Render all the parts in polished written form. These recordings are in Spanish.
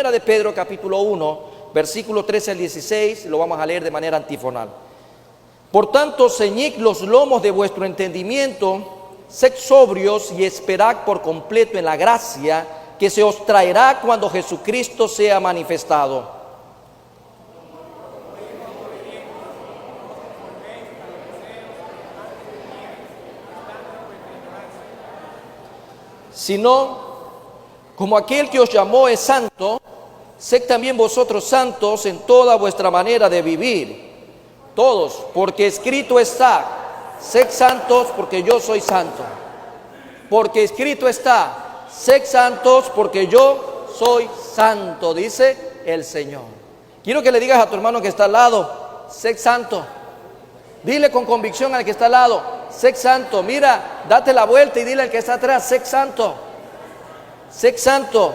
Primera de Pedro, capítulo 1, versículo 13 al 16, lo vamos a leer de manera antifonal. Por tanto, ceñid los lomos de vuestro entendimiento, sed sobrios y esperad por completo en la gracia que se os traerá cuando Jesucristo sea manifestado. Sino, como aquel que os llamó es santo, sed también vosotros santos en toda vuestra manera de vivir. Todos, porque escrito está, sed santos porque yo soy santo. Porque escrito está, sed santos porque yo soy santo, dice el Señor. Quiero que le digas a tu hermano que está al lado, sed santo. Dile con convicción al que está al lado, sed santo. Mira, date la vuelta y dile al que está atrás, sed santo. Sed santo.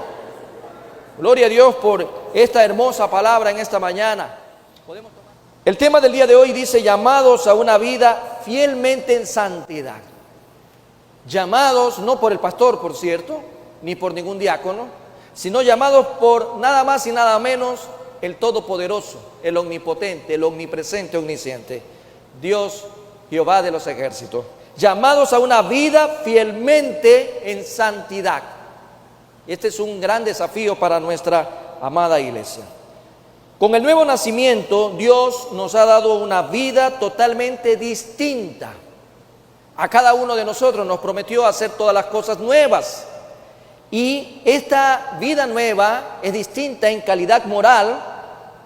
Gloria a Dios por esta hermosa palabra en esta mañana. El tema del día de hoy dice llamados a una vida fielmente en santidad. Llamados no por el pastor, por cierto, ni por ningún diácono, sino llamados por nada más y nada menos el Todopoderoso, el Omnipotente, el Omnipresente, Omnisciente, Dios, Jehová de los ejércitos. Llamados a una vida fielmente en santidad. Este es un gran desafío para nuestra amada iglesia. Con el nuevo nacimiento, Dios nos ha dado una vida totalmente distinta. A cada uno de nosotros nos prometió hacer todas las cosas nuevas. Y esta vida nueva es distinta en calidad moral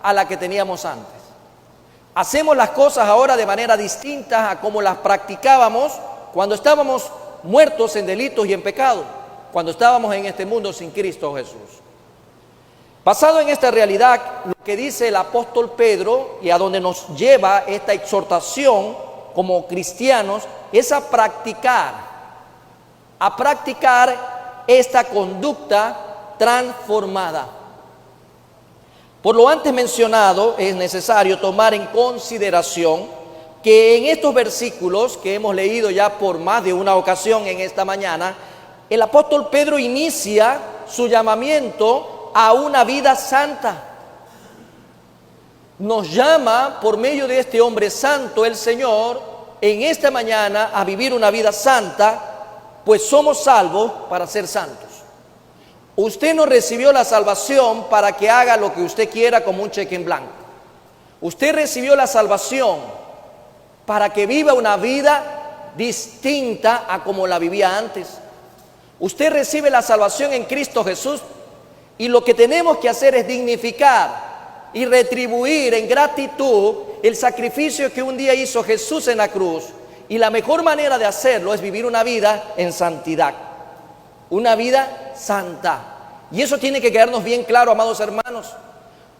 a la que teníamos antes. Hacemos las cosas ahora de manera distinta a como las practicábamos cuando estábamos muertos en delitos y en pecado, cuando estábamos en este mundo sin Cristo Jesús. Basado en esta realidad, lo que dice el apóstol Pedro y a donde nos lleva esta exhortación como cristianos es a practicar esta conducta transformada. Por lo antes mencionado, es necesario tomar en consideración que en estos versículos que hemos leído ya por más de una ocasión en esta mañana, el apóstol Pedro inicia su llamamiento a una vida santa. Nos llama por medio de este hombre santo, el Señor, en esta mañana a vivir una vida santa, pues somos salvos para ser santos. Usted no recibió la salvación para que haga lo que usted quiera como un cheque en blanco. Usted recibió la salvación para que viva una vida distinta a como la vivía antes. Usted recibe la salvación en Cristo Jesús y lo que tenemos que hacer es dignificar y retribuir en gratitud el sacrificio que un día hizo Jesús en la cruz. Y la mejor manera de hacerlo es vivir una vida en santidad, una vida santa. Y eso tiene que quedarnos bien claro, amados hermanos.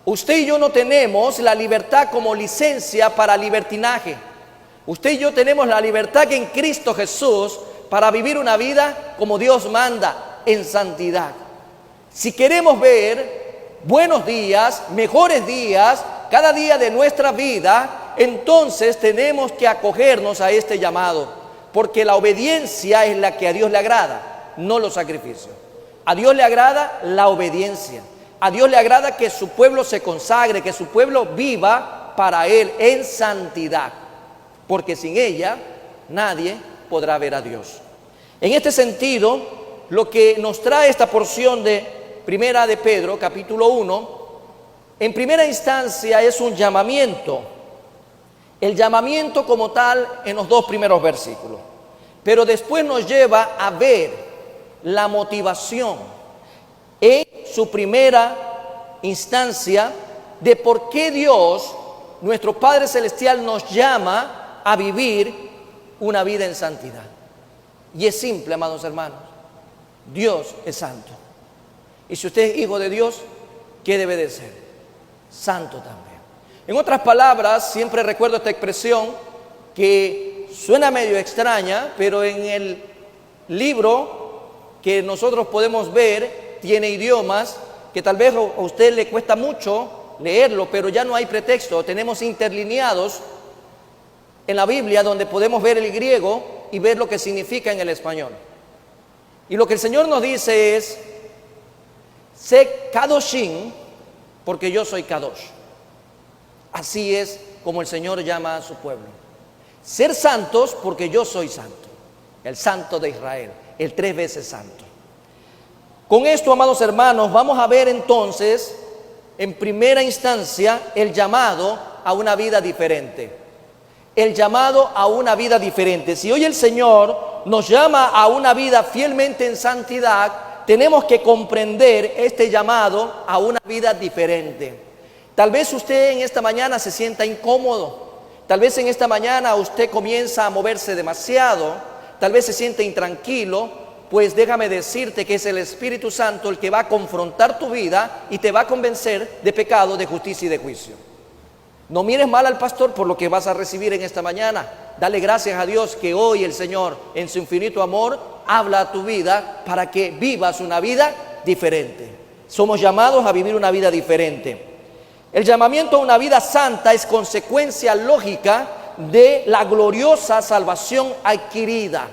Usted y yo no tenemos la libertad como licencia para libertinaje. Usted y yo tenemos la libertad que en Cristo Jesús para vivir una vida como Dios manda, en santidad. Si queremos ver buenos días, mejores días, cada día de nuestra vida, entonces tenemos que acogernos a este llamado, porque la obediencia es la que a Dios le agrada, no los sacrificios. A Dios le agrada la obediencia. A Dios le agrada que su pueblo se consagre, que su pueblo viva para Él en santidad, porque sin ella nadie podrá ver a Dios. En este sentido, lo que nos trae esta porción de Primera de Pedro, capítulo 1, en primera instancia es un llamamiento. El llamamiento como tal en los dos primeros versículos. Pero después nos lleva a ver la motivación en su primera instancia de por qué Dios, nuestro Padre Celestial, nos llama a vivir una vida en santidad. Y es simple, amados hermanos. Dios es santo. Y si usted es hijo de Dios, ¿qué debe de ser? Santo también. En otras palabras, siempre recuerdo esta expresión que suena medio extraña, pero en el libro que nosotros podemos ver, tiene idiomas que tal vez a usted le cuesta mucho leerlo, pero ya no hay pretexto. Tenemos interlineados en la Biblia donde podemos ver el griego y ver lo que significa en el español. Y lo que el Señor nos dice es: sé kadoshim, porque yo soy kadosh. Así es como el Señor llama a su pueblo. Ser santos porque yo soy santo, el santo de Israel, el 3 veces santo. Con esto, amados hermanos, vamos a ver entonces, en primera instancia, el llamado a una vida diferente. El llamado a una vida diferente. Si hoy el Señor nos llama a una vida fielmente en santidad, tenemos que comprender este llamado a una vida diferente. Tal vez usted en esta mañana se sienta incómodo. Tal vez en esta mañana usted comienza a moverse demasiado. Tal vez se siente intranquilo. Pues déjame decirte que es el Espíritu Santo el que va a confrontar tu vida y te va a convencer de pecado, de justicia y de juicio. No mires mal al pastor por lo que vas a recibir en esta mañana. Dale gracias a Dios que hoy el Señor, en su infinito amor, habla a tu vida para que vivas una vida diferente. Somos llamados a vivir una vida diferente. El llamamiento a una vida santa es consecuencia lógica de la gloriosa salvación adquirida.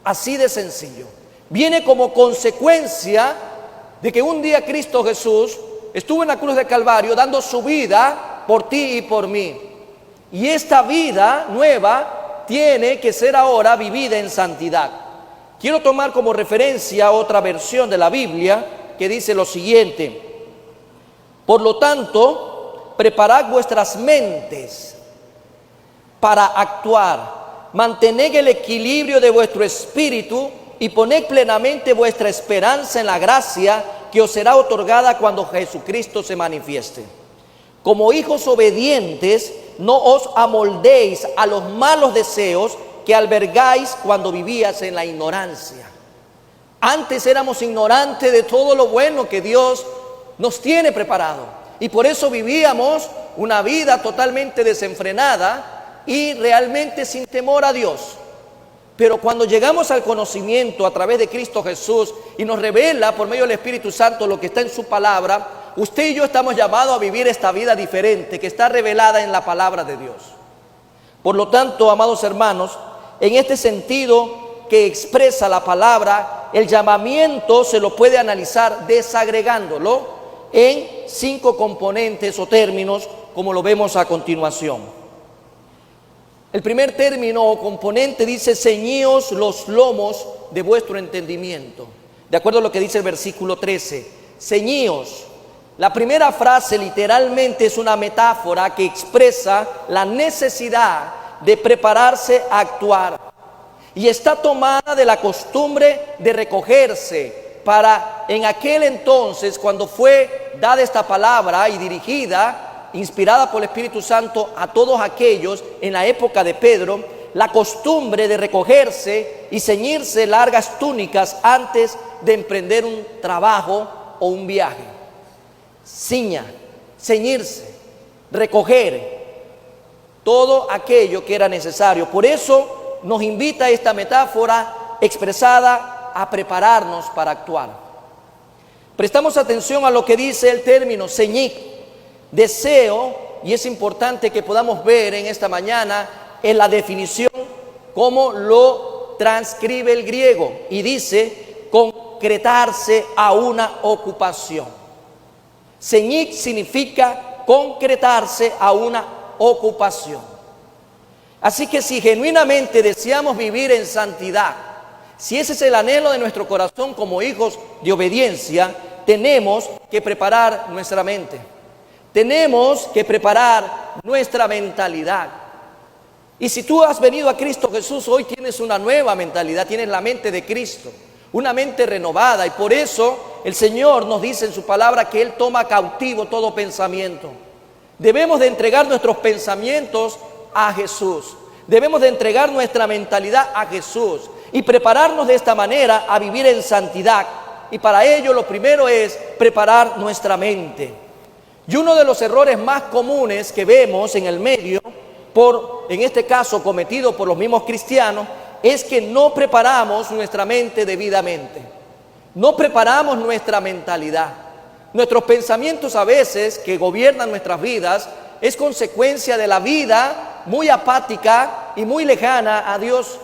Así de sencillo. Viene como consecuencia de que un día Cristo Jesús estuvo en la cruz de Calvario dando su vida por ti y por mí. Y esta vida nueva tiene que ser ahora vivida en santidad. Quiero tomar como referencia otra versión de la Biblia que dice lo siguiente: por lo tanto, preparad vuestras mentes para actuar. Mantened el equilibrio de vuestro espíritu y poned plenamente vuestra esperanza en la gracia que os será otorgada cuando Jesucristo se manifieste. Como hijos obedientes, no os amoldéis a los malos deseos que albergáis cuando vivías en la ignorancia. Antes éramos ignorantes de todo lo bueno que Dios nos tiene preparado, y por eso vivíamos una vida totalmente desenfrenada y realmente sin temor a Dios. Pero cuando llegamos al conocimiento a través de Cristo Jesús y nos revela por medio del Espíritu Santo lo que está en su palabra, usted y yo estamos llamados a vivir esta vida diferente que está revelada en la palabra de Dios. Por lo tanto, amados hermanos, en este sentido que expresa la palabra, el llamamiento se lo puede analizar desagregándolo en 5 componentes o términos, como lo vemos a continuación. El primer término o componente dice: ceñíos los lomos de vuestro entendimiento. De acuerdo a lo que dice el versículo 13, ceñíos. La primera frase literalmente es una metáfora que expresa la necesidad de prepararse a actuar. Y está tomada de la costumbre de recogerse para, en aquel entonces, cuando fue dada esta palabra y dirigida, inspirada por el Espíritu Santo a todos aquellos en la época de Pedro, la costumbre de recogerse y ceñirse largas túnicas antes de emprender un trabajo o un viaje. Ciña, ceñirse, recoger todo aquello que era necesario. Por eso nos invita esta metáfora expresada a prepararnos para actuar. Prestamos atención a lo que dice el término ceñir. Deseo, y es importante que podamos ver en esta mañana en la definición cómo lo transcribe el griego, y dice concretarse a una ocupación. Ceñir significa concretarse a una ocupación. Así que si genuinamente deseamos vivir en santidad, si ese es el anhelo de nuestro corazón como hijos de obediencia, tenemos que preparar nuestra mente. Tenemos que preparar nuestra mentalidad. Y si tú has venido a Cristo Jesús, hoy tienes una nueva mentalidad, tienes la mente de Cristo, una mente renovada. Y por eso el Señor nos dice en su palabra que Él toma cautivo todo pensamiento. Debemos de entregar nuestros pensamientos a Jesús. Debemos de entregar nuestra mentalidad a Jesús y prepararnos de esta manera a vivir en santidad. Y para ello lo primero es preparar nuestra mente. Y uno de los errores más comunes que vemos en el medio, en este caso cometido por los mismos cristianos, es que no preparamos nuestra mente debidamente. No preparamos nuestra mentalidad. Nuestros pensamientos a veces que gobiernan nuestras vidas es consecuencia de la vida muy apática y muy lejana a Dios.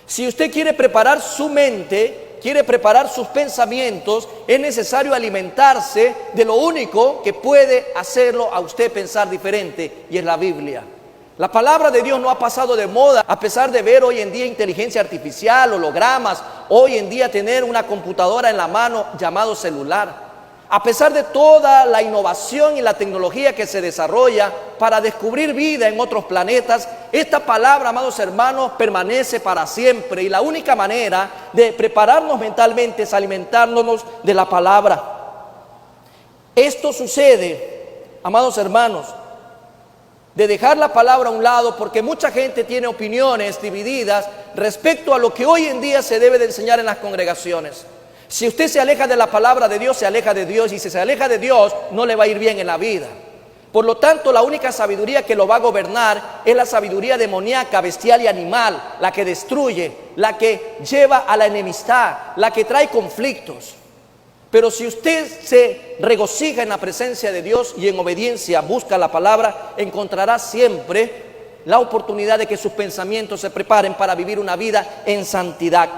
Si usted quiere preparar su mente, quiere preparar sus pensamientos, es necesario alimentarse de lo único que puede hacerlo a usted pensar diferente, y es la Biblia. La palabra de Dios no ha pasado de moda, a pesar de ver hoy en día inteligencia artificial, hologramas, hoy en día tener una computadora en la mano llamado celular. A pesar de toda la innovación y la tecnología que se desarrolla para descubrir vida en otros planetas, esta palabra, amados hermanos, permanece para siempre. Y la única manera de prepararnos mentalmente es alimentándonos de la palabra. Esto sucede, amados hermanos, de dejar la palabra a un lado, porque mucha gente tiene opiniones divididas respecto a lo que hoy en día se debe de enseñar en las congregaciones. Si usted se aleja de la palabra de Dios, se aleja de Dios, y si se aleja de Dios, no le va a ir bien en la vida. Por lo tanto, la única sabiduría que lo va a gobernar es la sabiduría demoníaca, bestial y animal, la que destruye, la que lleva a la enemistad, la que trae conflictos. Pero si usted se regocija en la presencia de Dios y en obediencia busca la palabra, encontrará siempre la oportunidad de que sus pensamientos se preparen para vivir una vida en santidad.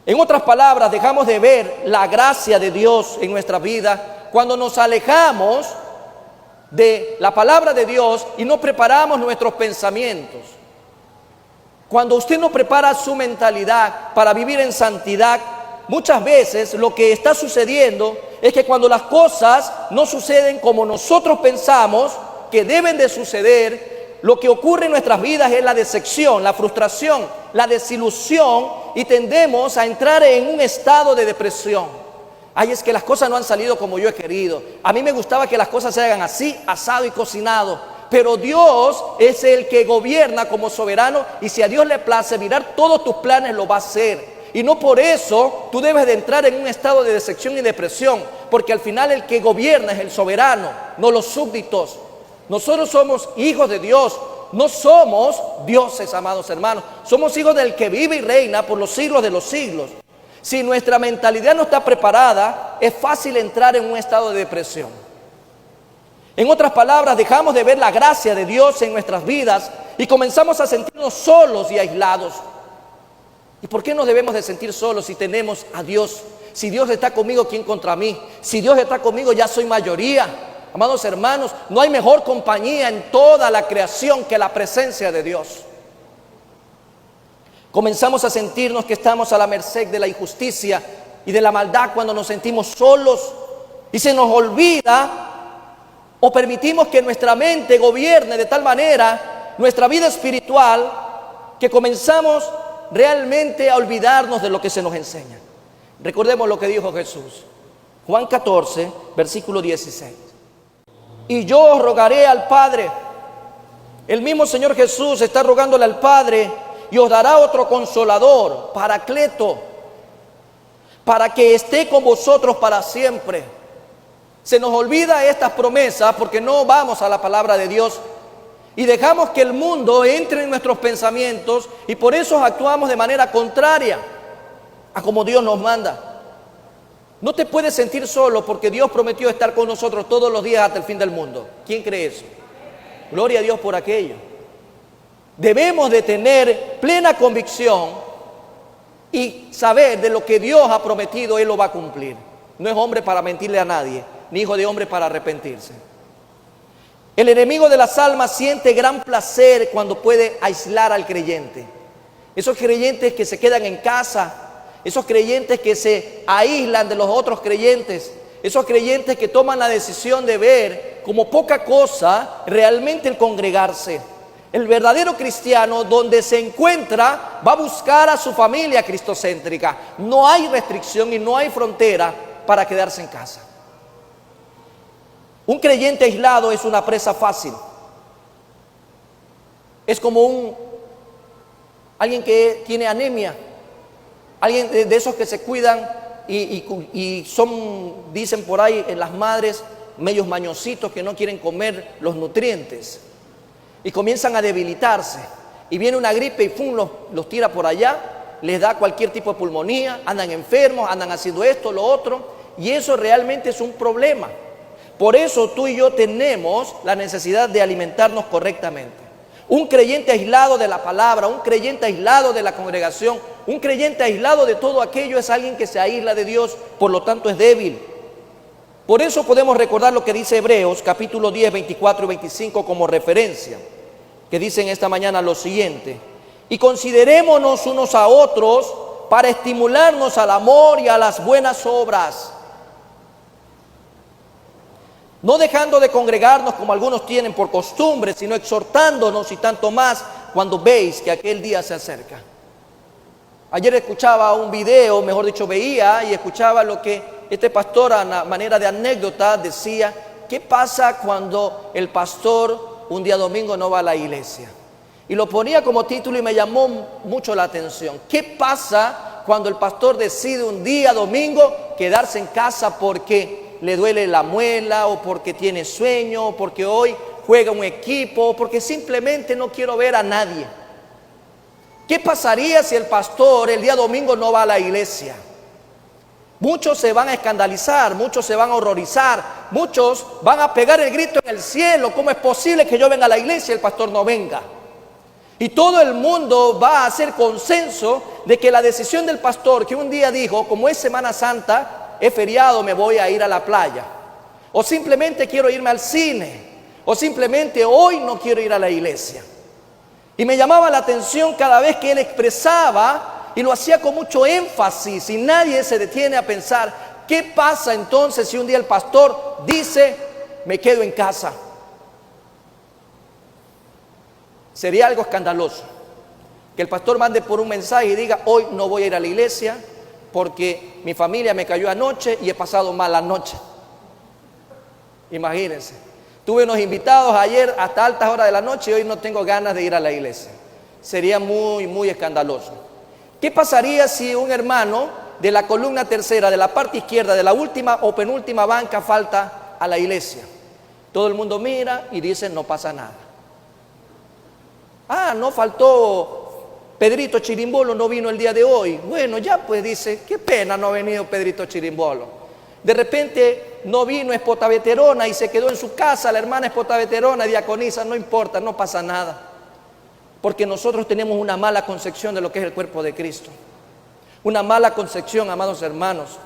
En otras palabras, dejamos de ver la gracia de Dios en nuestra vida cuando nos alejamos de la palabra de Dios y no preparamos nuestros pensamientos. Cuando usted no prepara su mentalidad para vivir en santidad, muchas veces lo que está sucediendo es que cuando las cosas no suceden como nosotros pensamos que deben de suceder, lo que ocurre en nuestras vidas es la decepción, la frustración, la desilusión, y tendemos a entrar en un estado de depresión. Ay, es que las cosas no han salido como yo he querido. A mí me gustaba que las cosas se hagan así, asado y cocinado. Pero Dios es el que gobierna como soberano, y si a Dios le place mirar todos tus planes, lo va a hacer. Y no por eso tú debes de entrar en un estado de decepción y depresión, porque al final el que gobierna es el soberano, no los súbditos. Nosotros somos hijos de Dios, no somos dioses, amados hermanos. Somos hijos del que vive y reina por los siglos de los siglos. Si nuestra mentalidad no está preparada, es fácil entrar en un estado de depresión. En otras palabras, dejamos de ver la gracia de Dios en nuestras vidas y comenzamos a sentirnos solos y aislados. ¿Y por qué nos debemos de sentir solos si tenemos a Dios? Si Dios está conmigo, ¿quién contra mí? Si Dios está conmigo, ya soy mayoría. Amados hermanos, no hay mejor compañía en toda la creación que la presencia de Dios. Comenzamos a sentirnos que estamos a la merced de la injusticia y de la maldad cuando nos sentimos solos, y se nos olvida o permitimos que nuestra mente gobierne de tal manera nuestra vida espiritual que comenzamos realmente a olvidarnos de lo que se nos enseña. Recordemos lo que dijo Jesús. Juan 14, versículo 16. Y yo os rogaré al Padre. El mismo Señor Jesús está rogándole al Padre, y os dará otro consolador, Paracleto, para que esté con vosotros para siempre. Se nos olvida estas promesas porque no vamos a la palabra de Dios y dejamos que el mundo entre en nuestros pensamientos, y por eso actuamos de manera contraria a como Dios nos manda. No te puedes sentir solo, porque Dios prometió estar con nosotros todos los días hasta el fin del mundo. ¿Quién cree eso? Gloria a Dios por aquello. Debemos de tener plena convicción y saber de lo que Dios ha prometido, Él lo va a cumplir. No es hombre para mentirle a nadie, ni hijo de hombre para arrepentirse. El enemigo de las almas siente gran placer cuando puede aislar al creyente. Esos creyentes que se quedan en casa, esos creyentes que se aíslan de los otros creyentes, esos creyentes que toman la decisión de ver como poca cosa realmente el congregarse. El verdadero cristiano, donde se encuentra, va a buscar a su familia cristocéntrica. No hay restricción y no hay frontera para quedarse en casa. Un creyente aislado es una presa fácil. Es como alguien que tiene anemia, alguien de esos que se cuidan y son, dicen por ahí, las madres, medios mañositos que no quieren comer los nutrientes y comienzan a debilitarse, y viene una gripe y ¡pum!, los tira por allá, les da cualquier tipo de pulmonía, andan enfermos, andan haciendo esto, lo otro, y eso realmente es un problema. Por eso tú y yo tenemos la necesidad de alimentarnos correctamente. Un creyente aislado de la palabra, un creyente aislado de la congregación, un creyente aislado de todo aquello es alguien que se aísla de Dios, por lo tanto es débil. Por eso podemos recordar lo que dice Hebreos capítulo 10, 24 y 25 como referencia, que dicen esta mañana lo siguiente: y considerémonos unos a otros para estimularnos al amor y a las buenas obras, no dejando de congregarnos como algunos tienen por costumbre, sino exhortándonos, y tanto más cuando veis que aquel día se acerca. Ayer escuchaba un video, mejor dicho veía y escuchaba lo que este pastor a manera de anécdota decía: ¿qué pasa cuando el pastor un día domingo no va a la iglesia? Y lo ponía como título y me llamó mucho la atención. ¿Qué pasa cuando el pastor decide un día domingo quedarse en casa porque le duele la muela, o porque tiene sueño, o porque hoy juega un equipo, o porque simplemente no quiero ver a nadie? ¿Qué pasaría si el pastor el día domingo no va a la iglesia? Muchos se van a escandalizar, muchos se van a horrorizar, muchos van a pegar el grito en el cielo: ¿cómo es posible que yo venga a la iglesia y el pastor no venga? Y todo el mundo va a hacer consenso de que la decisión del pastor, que un día dijo, como es Semana Santa, es feriado, me voy a ir a la playa, o simplemente quiero irme al cine, o simplemente hoy no quiero ir a la iglesia. Y me llamaba la atención cada vez que él expresaba, y lo hacía con mucho énfasis, y nadie se detiene a pensar: ¿qué pasa entonces si un día el pastor dice, me quedo en casa? Sería algo escandaloso que el pastor mande por un mensaje y diga: hoy no voy a ir a la iglesia porque mi familia me cayó anoche y he pasado mala noche. Imagínense, tuve unos invitados ayer hasta altas horas de la noche y hoy no tengo ganas de ir a la iglesia. Sería muy, muy escandaloso. ¿Qué pasaría si un hermano de la columna tercera, de la parte izquierda, de la última o penúltima banca falta a la iglesia? Todo el mundo mira y dice: no pasa nada. Ah, no faltó Pedrito Chirimbolo, no vino el día de hoy. Bueno, ya pues dice: qué pena no ha venido Pedrito Chirimbolo. De repente no vino Espota Veterona y se quedó en su casa la hermana Espota Veterona, diaconisa. No importa, no pasa nada. Porque nosotros tenemos una mala concepción de lo que es el cuerpo de Cristo. Una mala concepción, amados hermanos.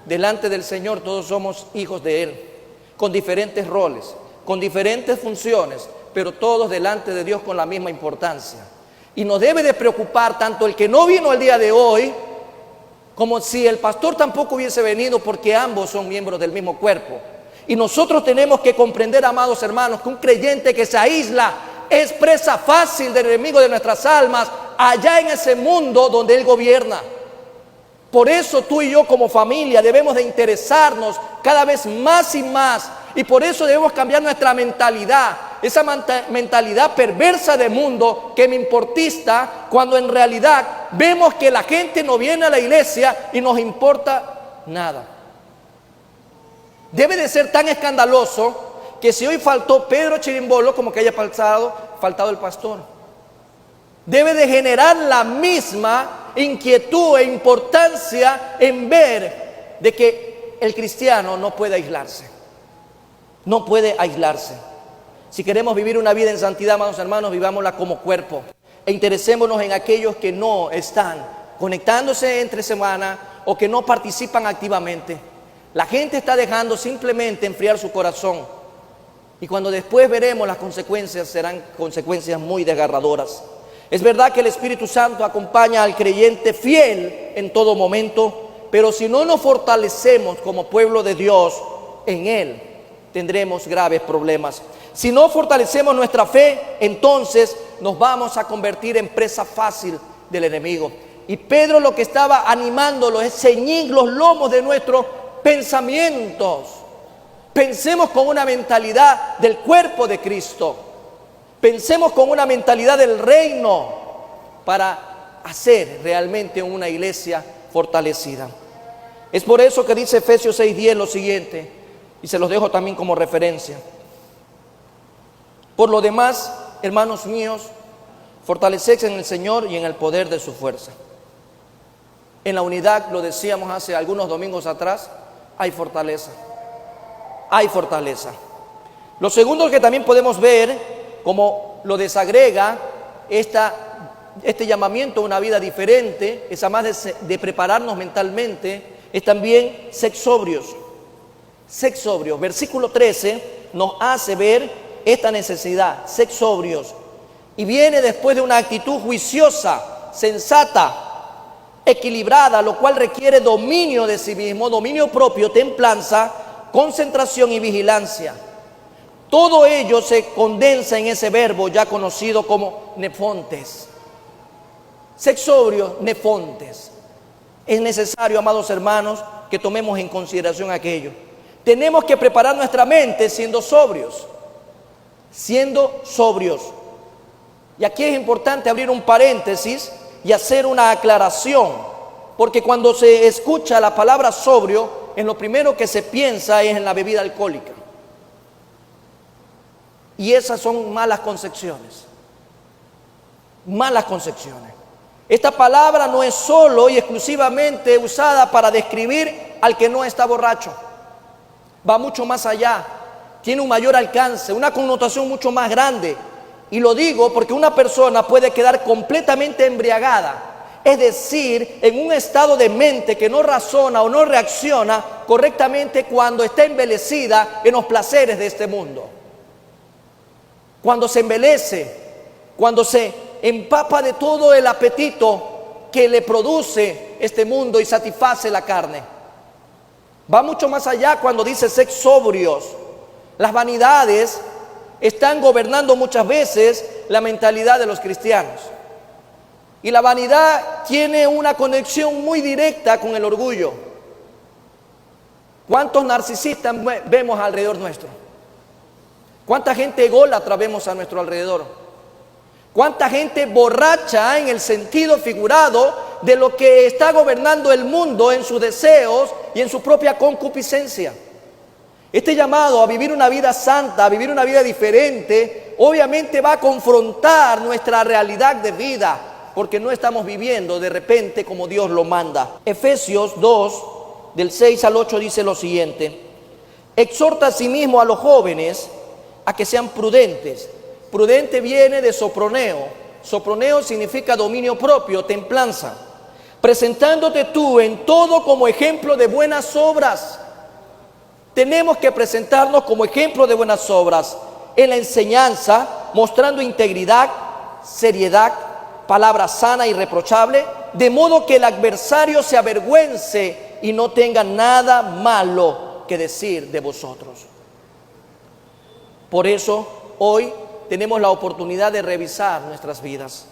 Delante del Señor todos somos hijos de Él, con diferentes roles, con diferentes funciones, pero todos delante de Dios con la misma importancia. Y nos debe de preocupar tanto el que no vino el día de hoy, como si el pastor tampoco hubiese venido, porque ambos son miembros del mismo cuerpo. Y nosotros tenemos que comprender, amados hermanos, que un creyente que se aísla es presa fácil del enemigo de nuestras almas, allá en ese mundo donde él gobierna. Por eso tú y yo como familia debemos de interesarnos cada vez más y más, y por eso debemos cambiar nuestra mentalidad, esa mentalidad perversa de mundo que me importista, cuando en realidad vemos que la gente no viene a la iglesia y nos importa nada. Debe de ser tan escandaloso que si hoy faltó Pedro Chirimbolo, como que haya faltado el pastor. Debe de generar la misma inquietud e importancia en ver de que el cristiano no puede aislarse. No puede aislarse. Si queremos vivir una vida en santidad, amados hermanos, vivámosla como cuerpo. E interesémonos en aquellos que no están conectándose entre semana o que no participan activamente. La gente está dejando simplemente enfriar su corazón. Y cuando después veremos las consecuencias, serán consecuencias muy desgarradoras. Es verdad que el Espíritu Santo acompaña al creyente fiel en todo momento, pero si no nos fortalecemos como pueblo de Dios en Él, tendremos graves problemas. Si no fortalecemos nuestra fe, entonces nos vamos a convertir en presa fácil del enemigo. Y Pedro lo que estaba animándolo es ceñir los lomos de nuestros pensamientos. Pensemos con una mentalidad del cuerpo de Cristo. Pensemos con una mentalidad del reino para hacer realmente una iglesia fortalecida. Es por eso que dice Efesios 6:10 lo siguiente, y se los dejo también como referencia. Por lo demás, hermanos míos, fortalecedse en el Señor y en el poder de su fuerza. En la unidad, lo decíamos hace algunos domingos atrás, hay fortaleza. Hay fortaleza. Lo segundo que también podemos ver como lo desagrega este llamamiento a una vida diferente, es además de prepararnos mentalmente, es también ser sobrios. Ser sobrios. Versículo 13 nos hace ver esta necesidad, ser sobrios. Y viene después de una actitud juiciosa, sensata, equilibrada, lo cual requiere dominio de sí mismo, dominio propio, templanza, concentración y vigilancia. Todo ello se condensa en ese verbo ya conocido como nefontes. Ser sobrio, nefontes. Es necesario, amados hermanos, que tomemos en consideración aquello. Tenemos que preparar nuestra mente siendo sobrios. Siendo sobrios. Y aquí es importante abrir un paréntesis y hacer una aclaración, porque cuando se escucha la palabra sobrio, en lo primero que se piensa es en la bebida alcohólica. Y esas son malas concepciones. Malas concepciones. Esta palabra no es solo y exclusivamente usada para describir al que no está borracho. Va mucho más allá. Tiene un mayor alcance, una connotación mucho más grande. Y lo digo porque una persona puede quedar completamente embriagada, es decir, en un estado de mente que no razona o no reacciona correctamente cuando está embelecida en los placeres de este mundo. Cuando se embelece, cuando se empapa de todo el apetito que le produce este mundo y satisface la carne. Va mucho más allá cuando dice ser sobrios. Las vanidades están gobernando muchas veces la mentalidad de los cristianos. Y la vanidad tiene una conexión muy directa con el orgullo. ¿Cuántos narcisistas vemos alrededor nuestro? ¿Cuánta gente ególatra vemos a nuestro alrededor? ¿Cuánta gente borracha en el sentido figurado de lo que está gobernando el mundo en sus deseos y en su propia concupiscencia? Este llamado a vivir una vida santa, a vivir una vida diferente, obviamente va a confrontar nuestra realidad de vida, porque no estamos viviendo de repente como Dios lo manda. Efesios 2, del 6 al 8 dice lo siguiente: exhorta a sí mismo a los jóvenes a que sean prudentes. Prudente viene de soproneo. Soproneo significa dominio propio, templanza. Presentándote tú en todo como ejemplo de buenas obras. Tenemos que presentarnos como ejemplo de buenas obras en la enseñanza, mostrando integridad, seriedad, palabra sana y irreprochable, de modo que el adversario se avergüence y no tenga nada malo que decir de vosotros. Por eso, hoy tenemos la oportunidad de revisar nuestras vidas.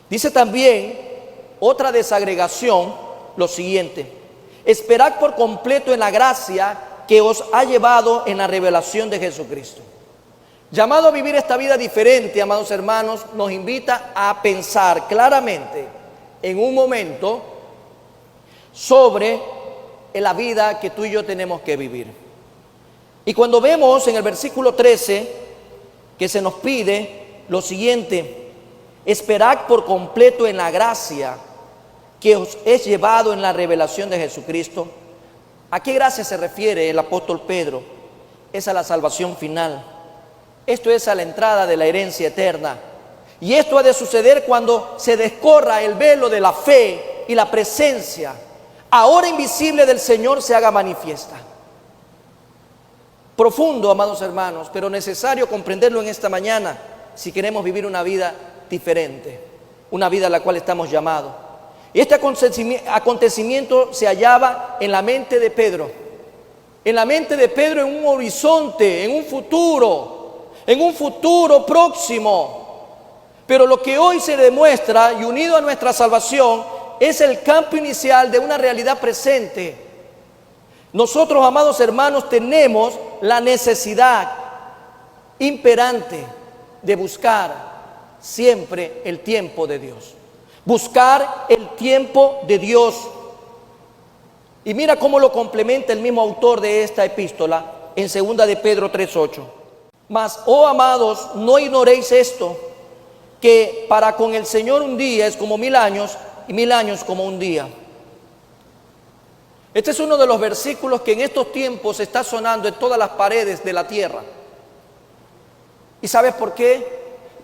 Dice también otra desagregación lo siguiente: esperad por completo en la gracia que os ha llevado en la revelación de Jesucristo. Llamado a vivir esta vida diferente, amados hermanos, nos invita a pensar claramente en un momento sobre la vida que tú y yo tenemos que vivir. Y cuando vemos en el versículo 13 que se nos pide lo siguiente: esperad por completo en la gracia que os es llevado en la revelación de Jesucristo. ¿A qué gracia se refiere el apóstol Pedro? Es a la salvación final. Esto es a la entrada de la herencia eterna. Y esto ha de suceder cuando se descorra el velo de la fe y la presencia, ahora invisible, del Señor se haga manifiesta. Profundo, amados hermanos, pero necesario comprenderlo en esta mañana si queremos vivir una vida diferente, una vida a la cual estamos llamados. Y este acontecimiento se hallaba en la mente de Pedro. En la mente de Pedro, en un horizonte, en un futuro próximo. Pero lo que hoy se demuestra y unido a nuestra salvación es el campo inicial de una realidad presente. Nosotros, amados hermanos, tenemos la necesidad imperante de buscar siempre el tiempo de Dios. Buscar el tiempo de Dios. Y mira cómo lo complementa el mismo autor de esta epístola en 2 de Pedro 3:8. Mas, oh amados, no ignoréis esto, que para con el Señor un día es como 1000 años y 1000 años como un día. Este es uno de los versículos que en estos tiempos está sonando en todas las paredes de la tierra. ¿Y sabes por qué?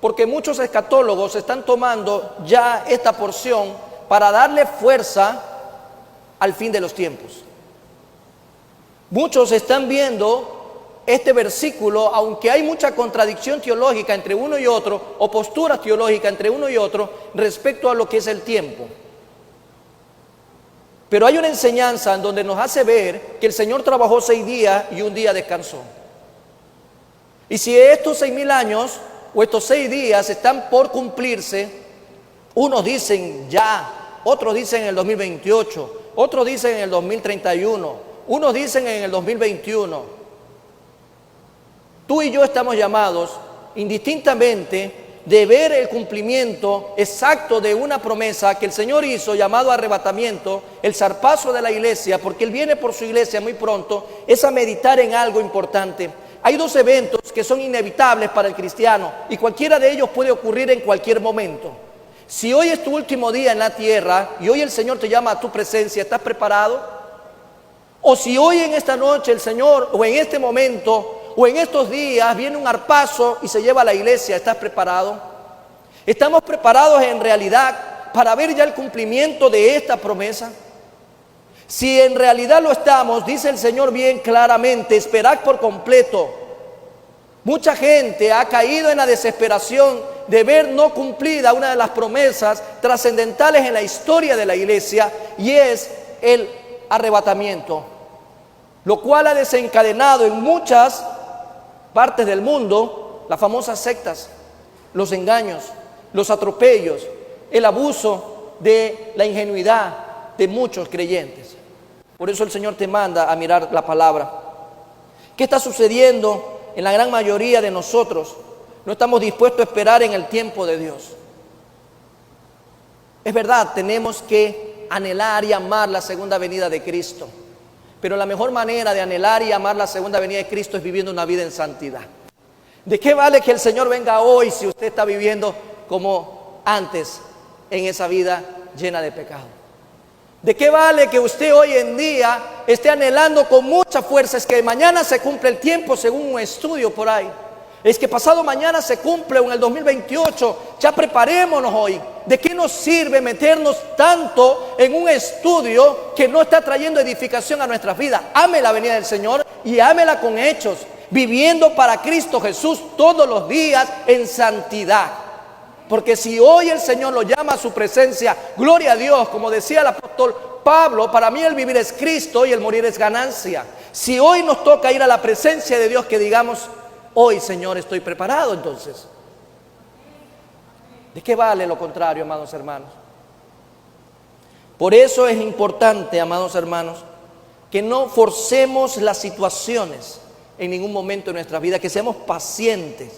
porque muchos escatólogos están tomando ya esta porción para darle fuerza al fin de los tiempos. Muchos están viendo este versículo, aunque hay mucha contradicción teológica entre uno y otro, o postura teológica entre uno y otro, respecto a lo que es el tiempo. Pero hay una enseñanza en donde nos hace ver que el Señor trabajó 6 días y un día descansó. Y si estos 6.000 años o estos 6 días están por cumplirse, unos dicen ya, otros dicen en el 2028, otros dicen en el 2031, unos dicen en el 2021. Tú y yo estamos llamados indistintamente de ver el cumplimiento exacto de una promesa que el Señor hizo, llamado arrebatamiento, el zarpazo de la iglesia, porque Él viene por su iglesia muy pronto, es a meditar en algo importante. Hay 2 eventos que son inevitables para el cristiano y cualquiera de ellos puede ocurrir en cualquier momento. Si hoy es tu último día en la tierra y hoy el Señor te llama a tu presencia, ¿estás preparado? O si hoy en esta noche el Señor, o en este momento, o en estos días viene un arpazo y se lleva a la iglesia, ¿estás preparado? ¿Estamos preparados en realidad para ver ya el cumplimiento de esta promesa? Si en realidad lo estamos, dice el Señor bien claramente, esperad por completo. Mucha gente ha caído en la desesperación de ver no cumplida una de las promesas trascendentales en la historia de la iglesia, y es el arrebatamiento, lo cual ha desencadenado en muchas partes del mundo las famosas sectas, los engaños, los atropellos, el abuso de la ingenuidad de muchos creyentes. Por eso el Señor te manda a mirar la palabra. ¿Qué está sucediendo en la gran mayoría de nosotros? No estamos dispuestos a esperar en el tiempo de Dios. Es verdad, tenemos que anhelar y amar la segunda venida de Cristo. Pero la mejor manera de anhelar y amar la segunda venida de Cristo es viviendo una vida en santidad. ¿De qué vale que el Señor venga hoy si usted está viviendo como antes en esa vida llena de pecado? ¿De qué vale que usted hoy en día esté anhelando con mucha fuerza? Es que mañana se cumple el tiempo según un estudio por ahí. Es que pasado mañana se cumple o en el 2028, ya preparémonos hoy. ¿De qué nos sirve meternos tanto en un estudio que no está trayendo edificación a nuestras vidas? Ame la venida del Señor y ámela con hechos, viviendo para Cristo Jesús todos los días en santidad. Porque si hoy el Señor lo llama a su presencia, gloria a Dios, como decía el apóstol Pablo, para mí el vivir es Cristo y el morir es ganancia. Si hoy nos toca ir a la presencia de Dios, que digamos: hoy, Señor, estoy preparado. Entonces, ¿de qué vale lo contrario, amados hermanos? Por eso es importante, amados hermanos, que no forcemos las situaciones en ningún momento de nuestra vida, que seamos pacientes,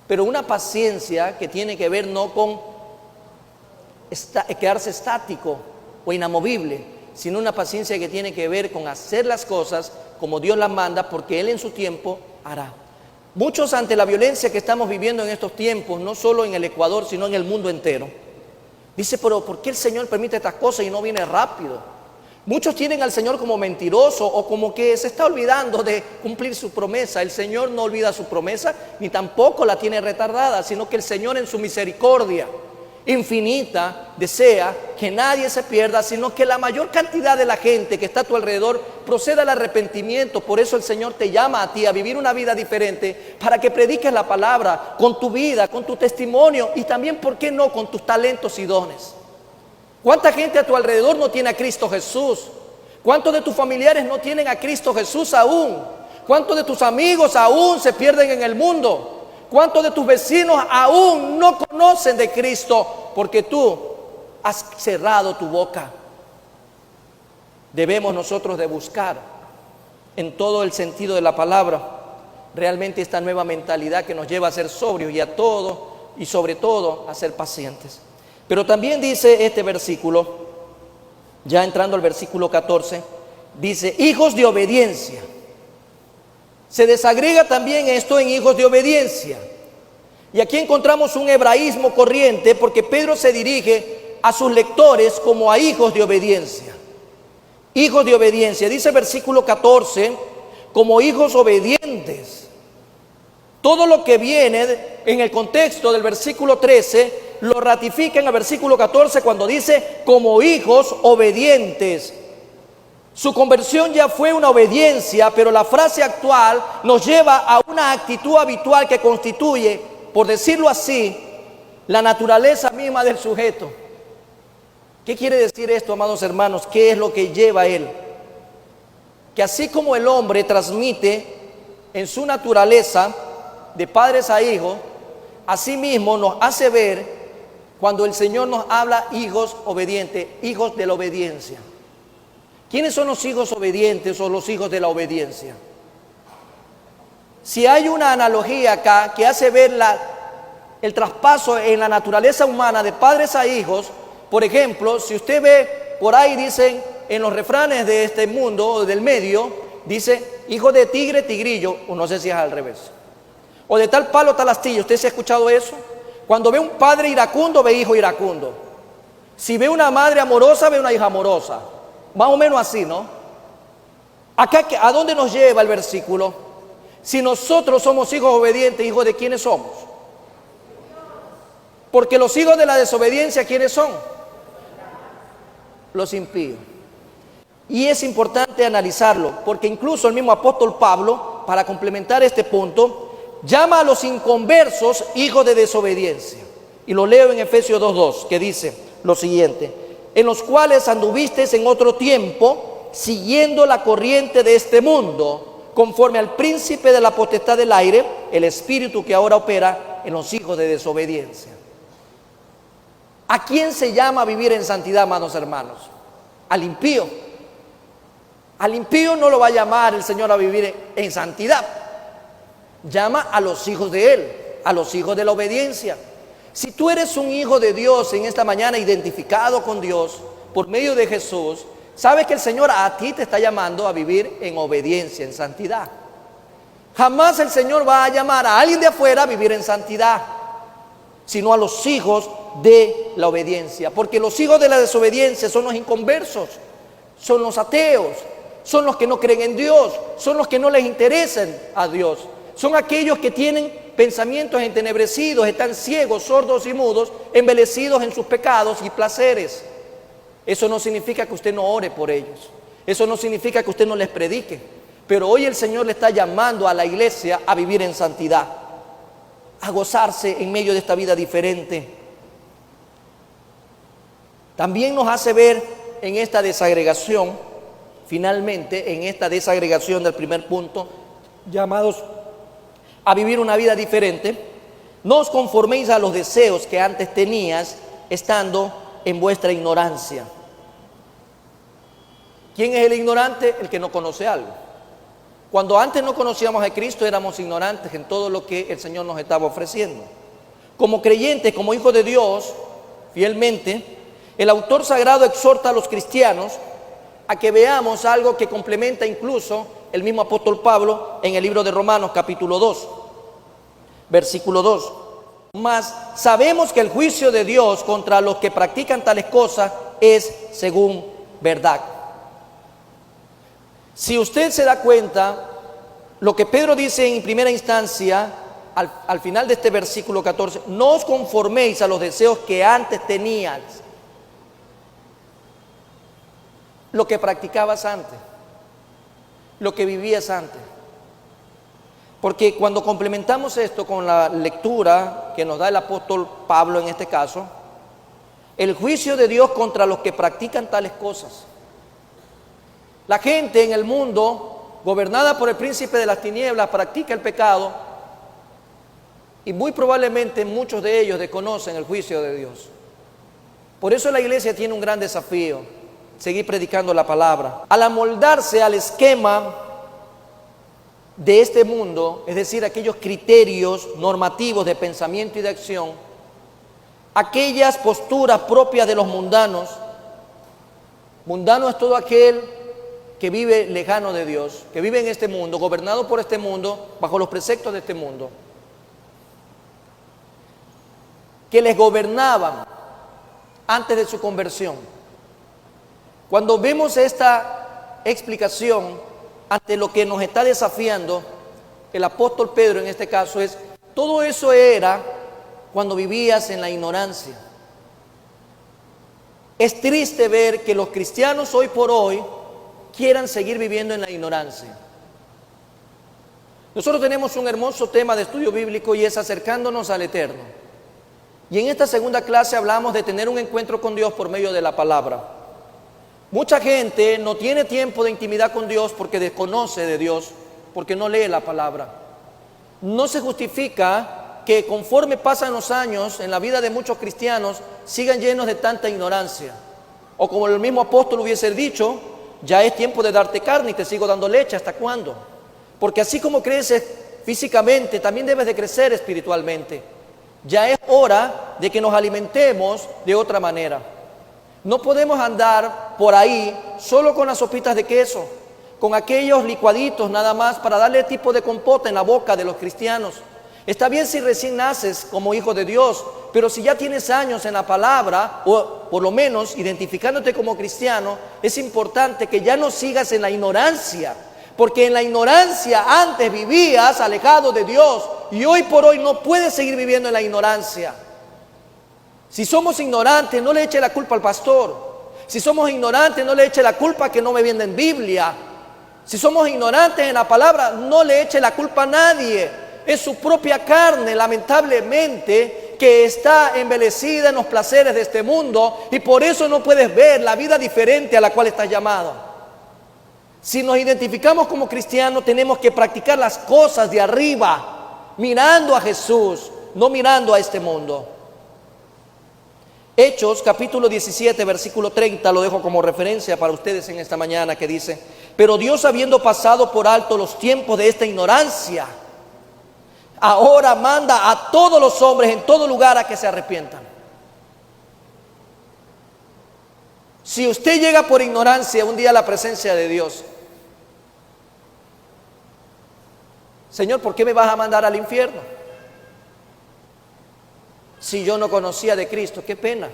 pero una paciencia que tiene que ver no con quedarse estático o inamovible, sino una paciencia que tiene que ver con hacer las cosas como Dios las manda, porque Él en su tiempo hará. Muchos, ante la violencia que estamos viviendo en estos tiempos, no solo en el Ecuador, sino en el mundo entero, dice: pero ¿por qué el Señor permite estas cosas y no viene rápido? Muchos tienen al Señor como mentiroso o como que se está olvidando de cumplir su promesa. El Señor no olvida su promesa, ni tampoco la tiene retardada, sino que el Señor en su misericordia infinita desea que nadie se pierda, sino que la mayor cantidad de la gente que está a tu alrededor proceda al arrepentimiento. Por eso el Señor te llama a ti a vivir una vida diferente, para que prediques la palabra con tu vida, con tu testimonio y también, ¿por qué no?, con tus talentos y dones. ¿Cuánta gente a tu alrededor no tiene a Cristo Jesús? ¿Cuántos de tus familiares no tienen a Cristo Jesús aún? ¿Cuántos de tus amigos aún se pierden en el mundo? ¿Cuántos de tus vecinos aún no conocen de Cristo porque tú has cerrado tu boca? Debemos nosotros de buscar en todo el sentido de la palabra realmente esta nueva mentalidad que nos lleva a ser sobrios y a todo y sobre todo a ser pacientes. Pero también dice este versículo, ya entrando al versículo 14, dice: hijos de obediencia. Se desagrega también esto en hijos de obediencia. Y aquí encontramos un hebraísmo corriente, porque Pedro se dirige a sus lectores como a hijos de obediencia. Hijos de obediencia, dice el versículo 14, como hijos obedientes. Todo lo que viene en el contexto del versículo 13 lo ratifica en el versículo 14 cuando dice como hijos obedientes. Su conversión ya fue una obediencia, pero la frase actual nos lleva a una actitud habitual que constituye, por decirlo así, la naturaleza misma del sujeto. ¿Qué quiere decir esto, amados hermanos? ¿Qué es lo que lleva a él? Que así como el hombre transmite en su naturaleza de padres a hijos, así mismo nos hace ver cuando el Señor nos habla hijos obedientes, hijos de la obediencia. ¿Quiénes son los hijos obedientes o los hijos de la obediencia? Si hay una analogía acá que hace ver el traspaso en la naturaleza humana de padres a hijos, por ejemplo, si usted ve por ahí dicen en los refranes de este mundo o del medio, dice hijo de tigre, tigrillo, o no sé si es al revés. O de tal palo, tal astilla. ¿Usted se ha escuchado eso? Cuando ve un padre iracundo, ve hijo iracundo. Si ve una madre amorosa, ve una hija amorosa. Más o menos así, ¿no? Acá, ¿a dónde nos lleva el versículo? Si nosotros somos hijos obedientes, ¿hijos de quiénes somos? Porque los hijos de la desobediencia, ¿quiénes son? Los impíos. Y es importante analizarlo, porque incluso el mismo apóstol Pablo, para complementar este punto, llama a los inconversos hijos de desobediencia. Y lo leo en Efesios 2:2, que dice lo siguiente: en los cuales anduvisteis en otro tiempo, siguiendo la corriente de este mundo, conforme al príncipe de la potestad del aire, el espíritu que ahora opera en los hijos de desobediencia. ¿A quién se llama a vivir en santidad, amados hermanos? Al impío. Al impío no lo va a llamar el Señor a vivir en santidad. Llama a los hijos de Él, a los hijos de la obediencia. Si tú eres un hijo de Dios en esta mañana, identificado con Dios por medio de Jesús, sabes que el Señor a ti te está llamando a vivir en obediencia, en santidad. Jamás el Señor va a llamar a alguien de afuera a vivir en santidad, sino a los hijos de la obediencia. Porque los hijos de la desobediencia son los inconversos, son los ateos, son los que no creen en Dios, son los que no les interesan a Dios. Son aquellos que tienen pensamientos entenebrecidos, están ciegos, sordos y mudos, envelecidos en sus pecados y placeres. Eso no significa que usted no ore por ellos. Eso no significa que usted no les predique. Pero hoy el Señor le está llamando a la iglesia a vivir en santidad, a gozarse en medio de esta vida diferente. También nos hace ver en esta desagregación, finalmente, en esta desagregación del primer punto, llamados a vivir una vida diferente. No os conforméis a los deseos que antes tenías, estando en vuestra ignorancia. ¿Quién es el ignorante? El que no conoce algo. Cuando antes no conocíamos a Cristo, éramos ignorantes en todo lo que el Señor nos estaba ofreciendo. Como creyentes, como hijos de Dios, fielmente, el autor sagrado exhorta a los cristianos a que veamos algo que complementa incluso el mismo apóstol Pablo en el libro de Romanos capítulo 2, versículo 2. Mas sabemos que el juicio de Dios contra los que practican tales cosas es según verdad. Si usted se da cuenta, lo que Pedro dice en primera instancia, al final de este versículo 14, no os conforméis a los deseos que antes tenías, lo que practicabas antes, lo que vivías antes. Porque cuando complementamos esto con la lectura que nos da el apóstol Pablo en este caso, el juicio de Dios contra los que practican tales cosas. La gente en el mundo, gobernada por el príncipe de las tinieblas, practica el pecado y muy probablemente muchos de ellos desconocen el juicio de Dios. Por eso la iglesia tiene un gran desafío: seguir predicando la palabra. Al amoldarse al esquema de este mundo, es decir, aquellos criterios normativos de pensamiento y de acción, aquellas posturas propias de los mundanos. Mundano es todo aquel que vive lejano de Dios, que vive en este mundo, gobernado por este mundo, bajo los preceptos de este mundo, que les gobernaban antes de su conversión. Cuando vemos esta explicación ante lo que nos está desafiando, el apóstol Pedro en este caso es, todo eso era cuando vivías en la ignorancia. Es triste ver que los cristianos hoy por hoy quieran seguir viviendo en la ignorancia. Nosotros tenemos un hermoso tema de estudio bíblico y es acercándonos al Eterno. Y en esta segunda clase hablamos de tener un encuentro con Dios por medio de la palabra. Mucha gente no tiene tiempo de intimidad con Dios porque desconoce de Dios, porque no lee la palabra. No se justifica que conforme pasan los años en la vida de muchos cristianos sigan llenos de tanta ignorancia. O como el mismo apóstol hubiese dicho, ya es tiempo de darte carne y te sigo dando leche, ¿hasta cuándo? Porque así como creces físicamente, también debes de crecer espiritualmente. Ya es hora de que nos alimentemos de otra manera. No podemos andar por ahí solo con las sopitas de queso, con aquellos licuaditos nada más para darle tipo de compota en la boca de los cristianos. Está bien si recién naces como hijo de Dios, pero si ya tienes años en la palabra, o por lo menos identificándote como cristiano, es importante que ya no sigas en la ignorancia. Porque en la ignorancia antes vivías alejado de Dios y hoy por hoy no puedes seguir viviendo en la ignorancia. Si somos ignorantes, no le eche la culpa al pastor. Si somos ignorantes, no le eche la culpa que no me venden Biblia. Si somos ignorantes en la palabra, no le eche la culpa a nadie. Es su propia carne, lamentablemente, que está envilecida en los placeres de este mundo y por eso no puedes ver la vida diferente a la cual estás llamado. Si nos identificamos como cristianos, tenemos que practicar las cosas de arriba, mirando a Jesús, no mirando a este mundo. Hechos, capítulo 17, versículo 30, lo dejo como referencia para ustedes en esta mañana, que dice: pero Dios, habiendo pasado por alto los tiempos de esta ignorancia, ahora manda a todos los hombres en todo lugar a que se arrepientan. Si usted llega por ignorancia un día a la presencia de Dios, Señor, ¿por qué me vas a mandar al infierno? Si yo no conocía de Cristo, qué pena.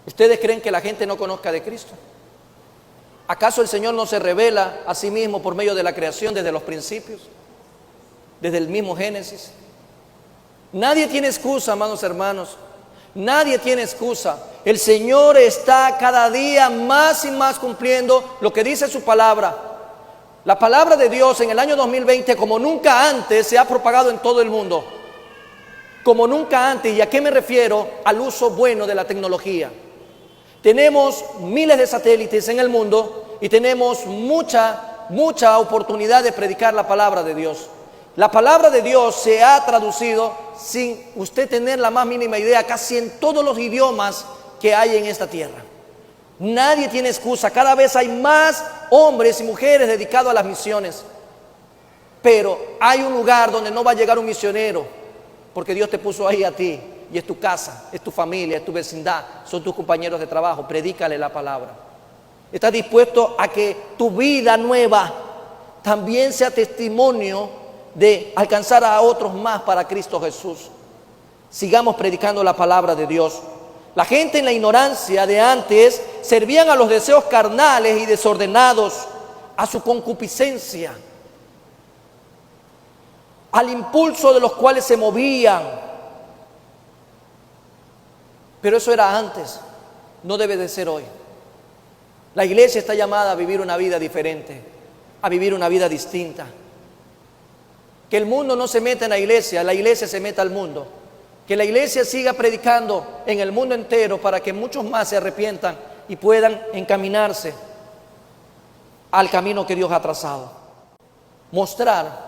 ¿Ustedes creen que la gente no conozca de Cristo? ¿Acaso el Señor no se revela a sí mismo por medio de la creación desde los principios? Desde el mismo Génesis. Nadie tiene excusa, amados hermanos. Nadie tiene excusa. El Señor está cada día más y más cumpliendo lo que dice su palabra. La palabra de Dios en el año 2020, como nunca antes, se ha propagado en todo el mundo. Como nunca antes. ¿Y a qué me refiero? Al uso bueno de la tecnología. Tenemos miles de satélites en el mundo y tenemos mucha oportunidad de predicar la palabra de Dios. La palabra de Dios se ha traducido, sin usted tener la más mínima idea, casi en todos los idiomas que hay en esta tierra. Nadie tiene excusa. Cada vez hay más hombres y mujeres dedicados a las misiones. Pero hay un lugar donde no va a llegar un misionero, porque Dios te puso ahí a ti. Y es tu casa, es tu familia, es tu vecindad, son tus compañeros de trabajo. Predícale la palabra. ¿Estás dispuesto a que tu vida nueva también sea testimonio de alcanzar a otros más para Cristo Jesús? Sigamos predicando la palabra de Dios. La gente en la ignorancia de antes servían a los deseos carnales y desordenados, a su concupiscencia, al impulso de los cuales se movían. Pero eso era antes, no debe de ser hoy. La iglesia está llamada a vivir una vida diferente, a vivir una vida distinta. Que el mundo no se meta en la iglesia se meta al mundo. Que la iglesia siga predicando en el mundo entero para que muchos más se arrepientan y puedan encaminarse al camino que Dios ha trazado. Mostrar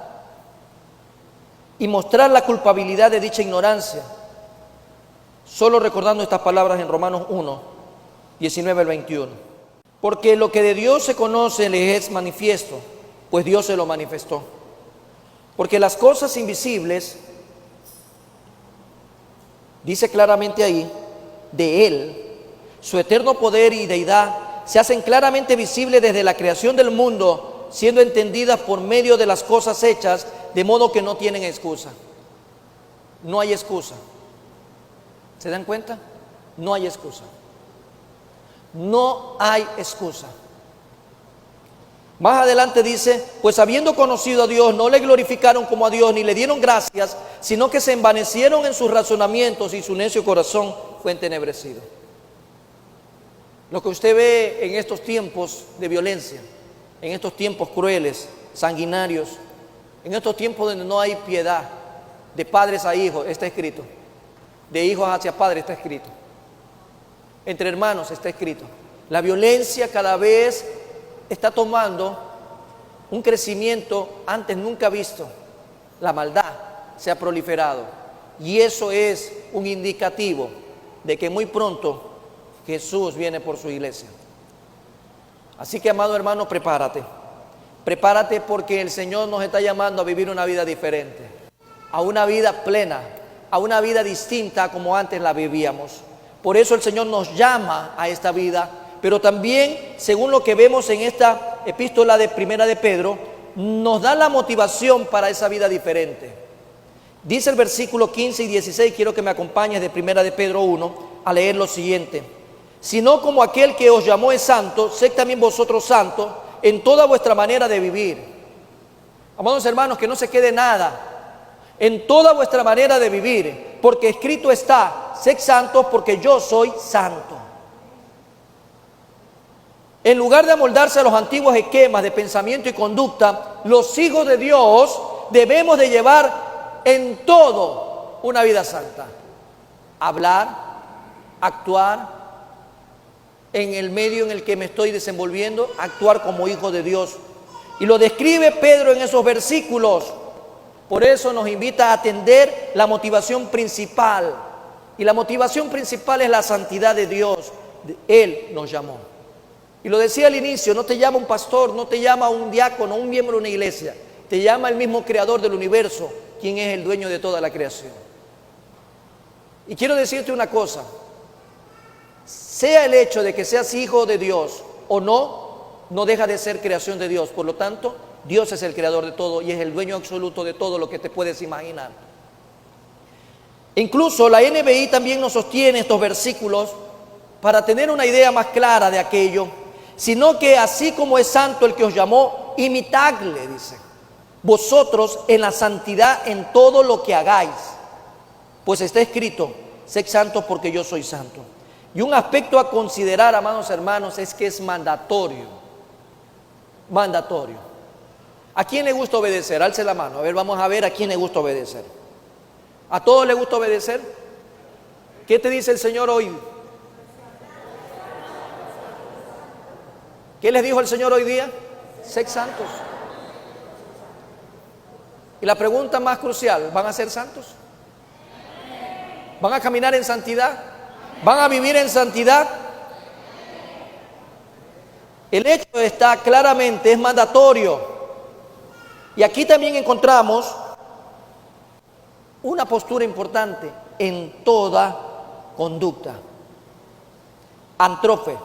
la culpabilidad de dicha ignorancia. Solo recordando estas palabras en Romanos 1, 19 al 21. Porque lo que de Dios se conoce les es manifiesto, pues Dios se lo manifestó. Porque las cosas invisibles, dice claramente ahí, de Él, su eterno poder y deidad, se hacen claramente visibles desde la creación del mundo, siendo entendidas por medio de las cosas hechas, de modo que no tienen excusa. No hay excusa. ¿Se dan cuenta? No hay excusa. No hay excusa. Más adelante dice, pues habiendo conocido a Dios, no le glorificaron como a Dios, ni le dieron gracias, sino que se envanecieron en sus razonamientos y su necio corazón fue entenebrecido. Lo que usted ve en estos tiempos de violencia, en estos tiempos crueles, sanguinarios, en estos tiempos donde no hay piedad, de padres a hijos, está escrito. De hijos hacia padres está escrito. Entre hermanos está escrito. La violencia cada vez está tomando un crecimiento antes nunca visto. La maldad se ha proliferado. Y eso es un indicativo de que muy pronto Jesús viene por su iglesia. Así que, amado hermano, prepárate. Prepárate porque el Señor nos está llamando a vivir una vida diferente, a una vida plena, a una vida distinta como antes la vivíamos. Por eso el Señor nos llama a esta vida, pero también, según lo que vemos en esta epístola de Primera de Pedro, nos da la motivación para esa vida diferente. Dice el versículo 15 y 16, quiero que me acompañes de Primera de Pedro 1 a leer lo siguiente. Sino como aquel que os llamó es santo, sed también vosotros santos en toda vuestra manera de vivir. Amados hermanos, que no se quede nada. En toda vuestra manera de vivir, porque escrito está, sed santos porque yo soy santo. En lugar de amoldarse a los antiguos esquemas de pensamiento y conducta, los hijos de Dios debemos de llevar en todo una vida santa. Hablar, actuar, en el medio en el que me estoy desenvolviendo, actuar como hijo de Dios. Y lo describe Pedro en esos versículos. Por eso nos invita a atender la motivación principal. Y la motivación principal es la santidad de Dios. Él nos llamó. Y lo decía al inicio, no te llama un pastor, no te llama un diácono, un miembro de una iglesia. Te llama el mismo creador del universo, quien es el dueño de toda la creación. Y quiero decirte una cosa. Sea el hecho de que seas hijo de Dios o no, no deja de ser creación de Dios. Por lo tanto, Dios es el creador de todo y es el dueño absoluto de todo lo que te puedes imaginar. Incluso la NBI también nos sostiene estos versículos para tener una idea más clara de aquello, sino que así como es santo el que os llamó, imitadle, dice, vosotros en la santidad en todo lo que hagáis, pues está escrito, sed santos porque yo soy santo. Y un aspecto a considerar, amados hermanos, es que es mandatorio. Mandatorio. ¿A quién le gusta obedecer? Alce la mano. A ver, vamos a ver a quién le gusta obedecer. ¿A todos les gusta obedecer? ¿Qué te dice el Señor hoy? ¿Qué les dijo el Señor hoy día? Sed santos. Y la pregunta más crucial, ¿van a ser santos? ¿Van a caminar en santidad? ¿Van a vivir en santidad? El hecho está claramente, es mandatorio. Y aquí también encontramos una postura importante en toda conducta. Antrofe,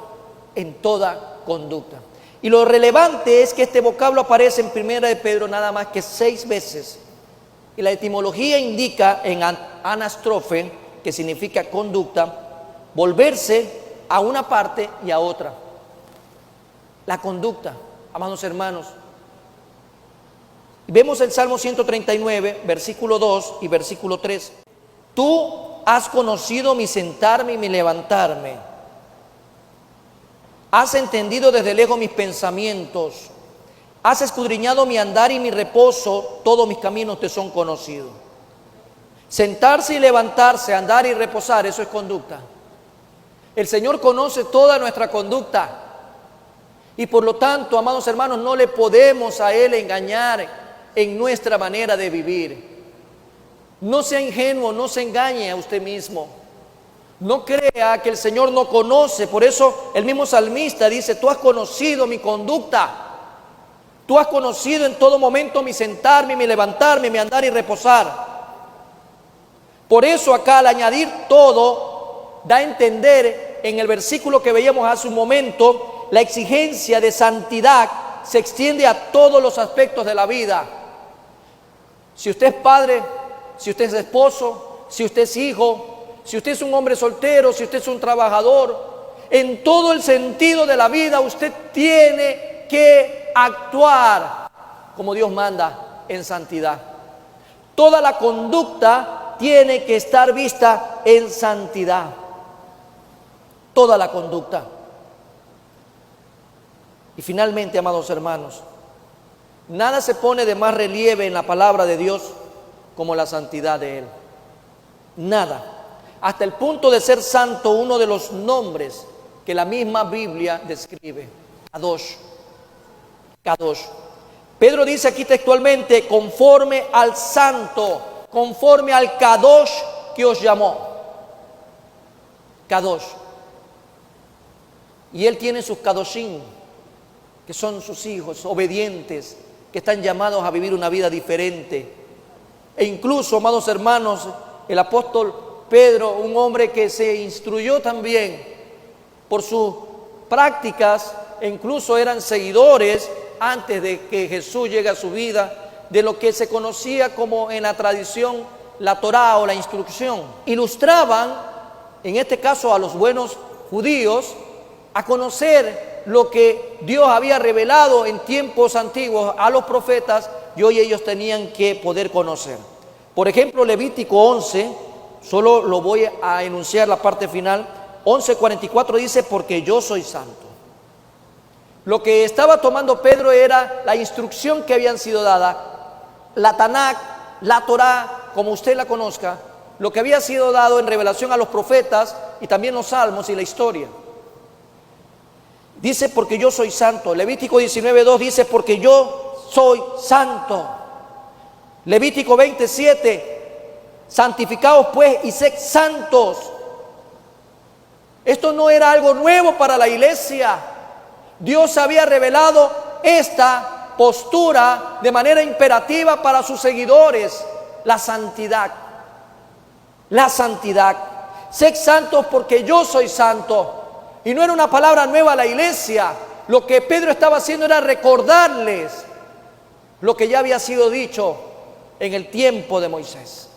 en toda conducta. Y lo relevante es que este vocablo aparece en Primera de Pedro nada más que 6 veces. Y la etimología indica en anastrofe, que significa conducta, volverse a una parte y a otra. La conducta, amados hermanos. Vemos el Salmo 139, versículo 2 y versículo 3. Tú has conocido mi sentarme y mi levantarme. Has entendido desde lejos mis pensamientos. Has escudriñado mi andar y mi reposo. Todos mis caminos te son conocidos. Sentarse y levantarse, andar y reposar, eso es conducta. El Señor conoce toda nuestra conducta. Y por lo tanto, amados hermanos, no le podemos a Él engañar en nuestra manera de vivir. No sea ingenuo, no se engañe a usted mismo. No crea que el Señor no conoce. Por eso el mismo salmista dice, tú has conocido mi conducta. Tú has conocido en todo momento mi sentarme, mi levantarme, mi andar y reposar. Por eso acá al añadir todo, da a entender en el versículo que veíamos hace un momento, la exigencia de santidad se extiende a todos los aspectos de la vida. Si usted es padre, si usted es esposo, si usted es hijo, si usted es un hombre soltero, si usted es un trabajador, en todo el sentido de la vida usted tiene que actuar como Dios manda en santidad. Toda la conducta tiene que estar vista en santidad. Toda la conducta. Y finalmente, amados hermanos, nada se pone de más relieve en la palabra de Dios como la santidad de Él. Nada. Hasta el punto de ser santo, uno de los nombres que la misma Biblia describe. Kadosh. Kadosh. Pedro dice aquí textualmente, conforme al santo, conforme al Kadosh que os llamó. Kadosh. Y Él tiene sus Kadoshim, que son sus hijos obedientes, que están llamados a vivir una vida diferente. E incluso, amados hermanos, el apóstol Pedro, un hombre que se instruyó también por sus prácticas, e incluso eran seguidores antes de que Jesús llegue a su vida, de lo que se conocía como en la tradición la Torá o la instrucción. Ilustraban, en este caso a los buenos judíos, a conocer lo que Dios había revelado en tiempos antiguos a los profetas, y hoy ellos tenían que poder conocer. Por ejemplo, Levítico 11, solo lo voy a enunciar la parte final, 11:44 dice, porque yo soy santo. Lo que estaba tomando Pedro era la instrucción que habían sido dada, la Tanakh, la Torá, como usted la conozca, lo que había sido dado en revelación a los profetas y también los salmos y la historia. Dice, porque yo soy santo. Levítico 19:2 dice, porque yo soy santo. Levítico 27, santificaos pues y sed santos. Esto no era algo nuevo para la iglesia. Dios había revelado esta postura de manera imperativa para sus seguidores, la santidad. La santidad. Sed santos porque yo soy santo. Y no era una palabra nueva a la iglesia. Lo que Pedro estaba haciendo era recordarles lo que ya había sido dicho en el tiempo de Moisés.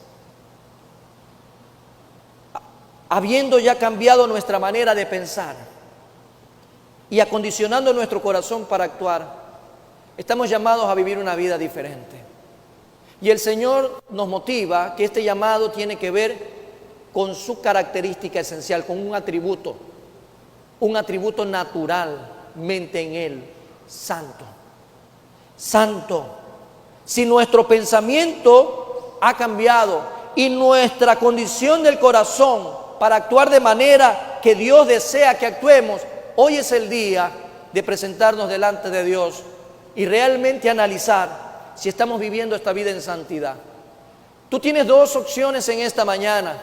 Habiendo ya cambiado nuestra manera de pensar y acondicionando nuestro corazón para actuar, estamos llamados a vivir una vida diferente. Y el Señor nos motiva que este llamado tiene que ver con su característica esencial, con un atributo naturalmente en Él, santo. Santo. Si nuestro pensamiento ha cambiado y nuestra condición del corazón para actuar de manera que Dios desea que actuemos, hoy es el día de presentarnos delante de Dios y realmente analizar si estamos viviendo esta vida en santidad. Tú tienes dos opciones en esta mañana,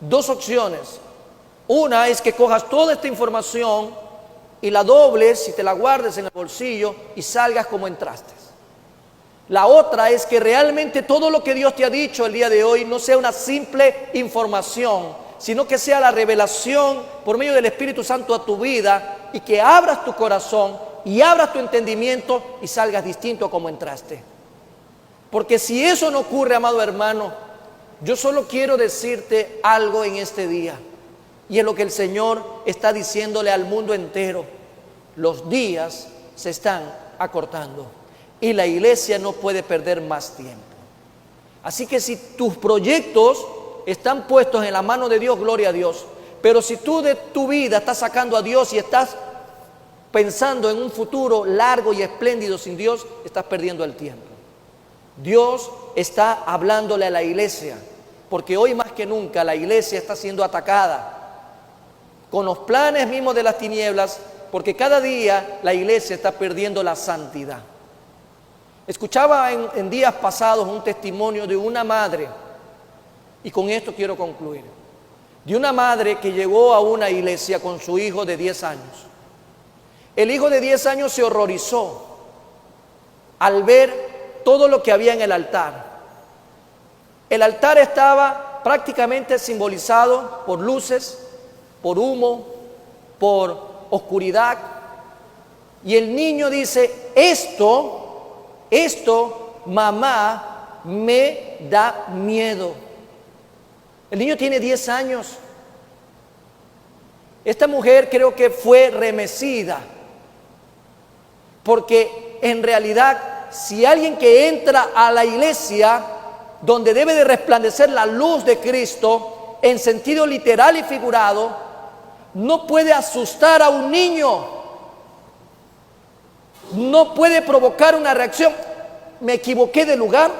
dos opciones. Una es que cojas toda esta información y la dobles y te la guardes en el bolsillo y salgas como entraste. La otra es que realmente todo lo que Dios te ha dicho el día de hoy no sea una simple información, sino que sea la revelación por medio del Espíritu Santo a tu vida y que abras tu corazón y abras tu entendimiento y salgas distinto a como entraste. Porque si eso no ocurre, amado hermano, yo solo quiero decirte algo en este día. Y es lo que el Señor está diciéndole al mundo entero. Los días se están acortando y la iglesia no puede perder más tiempo. Así que si tus proyectos están puestos en la mano de Dios, gloria a Dios. Pero si tú de tu vida estás sacando a Dios y estás pensando en un futuro largo y espléndido sin Dios, estás perdiendo el tiempo. Dios está hablándole a la iglesia, porque hoy más que nunca la iglesia está siendo atacada con los planes mismos de las tinieblas, porque cada día la iglesia está perdiendo la santidad. Escuchaba en días pasados un testimonio de una madre, y con esto quiero concluir, de una madre que llegó a una iglesia con su hijo de 10 años. El hijo de 10 años se horrorizó al ver todo lo que había en el altar. El altar estaba prácticamente simbolizado por luces, por humo, por oscuridad. Y el niño dice, esto, mamá, me da miedo. El niño tiene 10 años. Esta mujer creo que fue remecida Porque en realidad, si alguien que entra a la iglesia, donde debe de resplandecer la luz de Cristo, en sentido literal y figurado, no puede asustar a un niño, no puede provocar una reacción. Me equivoqué de lugar,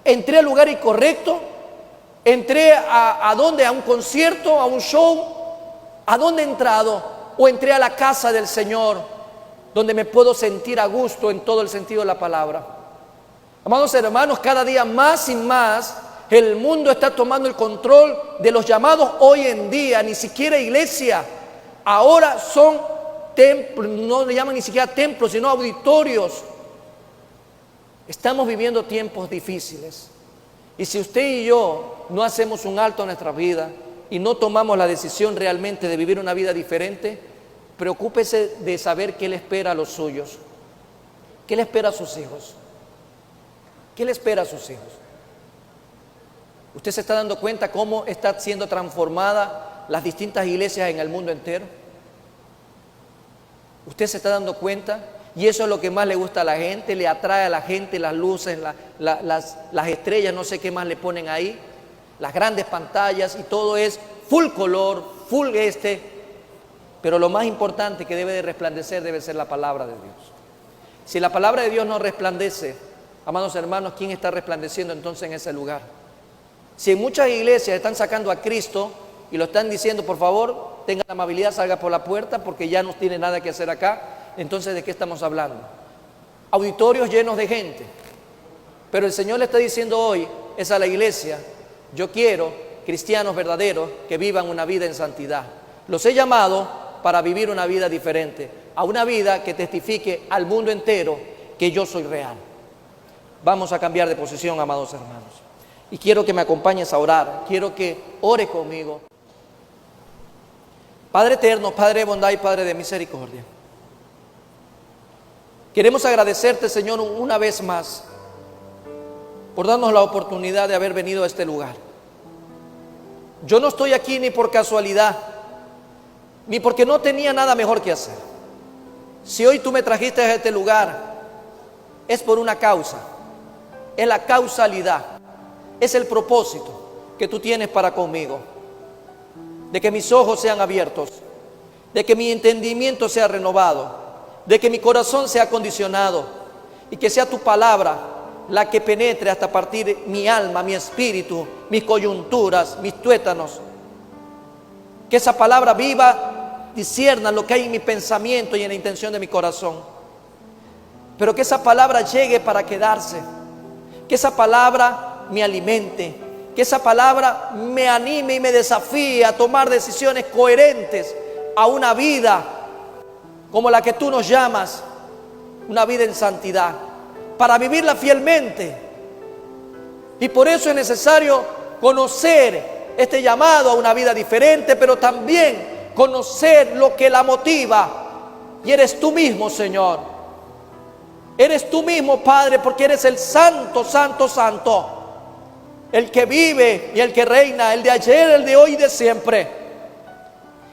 entré al lugar incorrecto, entré a dónde, a un concierto, a un show, ¿a dónde he entrado? O entré a la casa del Señor, donde me puedo sentir a gusto en todo el sentido de la palabra. Amados hermanos, cada día más y más el mundo está tomando el control de los llamados hoy en día, ni siquiera iglesia, ahora son templos, no le llaman ni siquiera templos, sino auditorios. Estamos viviendo tiempos difíciles, y si usted y yo no hacemos un alto en nuestra vida y no tomamos la decisión realmente de vivir una vida diferente, preocúpese de saber qué le espera a los suyos, qué le espera a sus hijos, qué le espera a sus hijos. ¿Usted se está dando cuenta cómo están siendo transformadas las distintas iglesias en el mundo entero? ¿Usted se está dando cuenta? Y eso es lo que más le gusta a la gente, le atrae a la gente, las luces, las estrellas, no sé qué más le ponen ahí, las grandes pantallas, y todo es full color, full pero lo más importante que debe de resplandecer debe ser la palabra de Dios. Si la palabra de Dios no resplandece, amados hermanos, ¿quién está resplandeciendo entonces en ese lugar? Si en muchas iglesias están sacando a Cristo y lo están diciendo, por favor, tenga la amabilidad, salga por la puerta porque ya no tiene nada que hacer acá, entonces ¿de qué estamos hablando? Auditorios llenos de gente. Pero el Señor le está diciendo hoy, es a la iglesia, yo quiero cristianos verdaderos que vivan una vida en santidad. Los he llamado para vivir una vida diferente, a una vida que testifique al mundo entero que yo soy real. Vamos a cambiar de posición, amados hermanos. Y quiero que me acompañes a orar, quiero que ores conmigo. Padre eterno, Padre de bondad y Padre de misericordia, queremos agradecerte, Señor, una vez más por darnos la oportunidad de haber venido a este lugar. Yo no estoy aquí ni por casualidad, ni porque no tenía nada mejor que hacer. Si hoy tú me trajiste a este lugar, es por una causa, es la causalidad, es el propósito que tú tienes para conmigo, de que mis ojos sean abiertos, de que mi entendimiento sea renovado, de que mi corazón sea acondicionado y que sea tu palabra la que penetre hasta partir mi alma, mi espíritu, mis coyunturas, mis tuétanos. Que esa palabra viva, discierna lo que hay en mi pensamiento y en la intención de mi corazón. Pero que esa palabra llegue para quedarse, que esa palabra me alimente, que esa palabra me anime y me desafíe a tomar decisiones coherentes a una vida como la que tú nos llamas, una vida en santidad, para vivirla fielmente. Y por eso es necesario conocer este llamado a una vida diferente, pero también conocer lo que la motiva. Y eres tú mismo, Señor. Eres tú mismo, Padre, porque eres el santo, santo, santo, el que vive y el que reina, el de ayer, el de hoy y de siempre.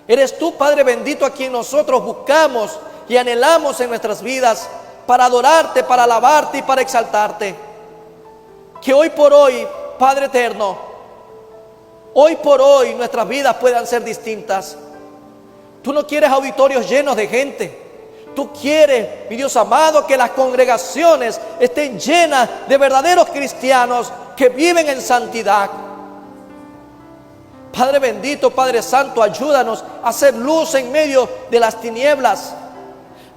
Eres tú, Padre bendito, a quien nosotros buscamos y anhelamos en nuestras vidas para adorarte, para alabarte y para exaltarte. Que hoy por hoy, Padre eterno, hoy por hoy nuestras vidas puedan ser distintas. Tú no quieres auditorios llenos de gente. Tú quieres, mi Dios amado, que las congregaciones estén llenas de verdaderos cristianos que viven en santidad. Padre bendito, Padre santo, ayúdanos a hacer luz en medio de las tinieblas.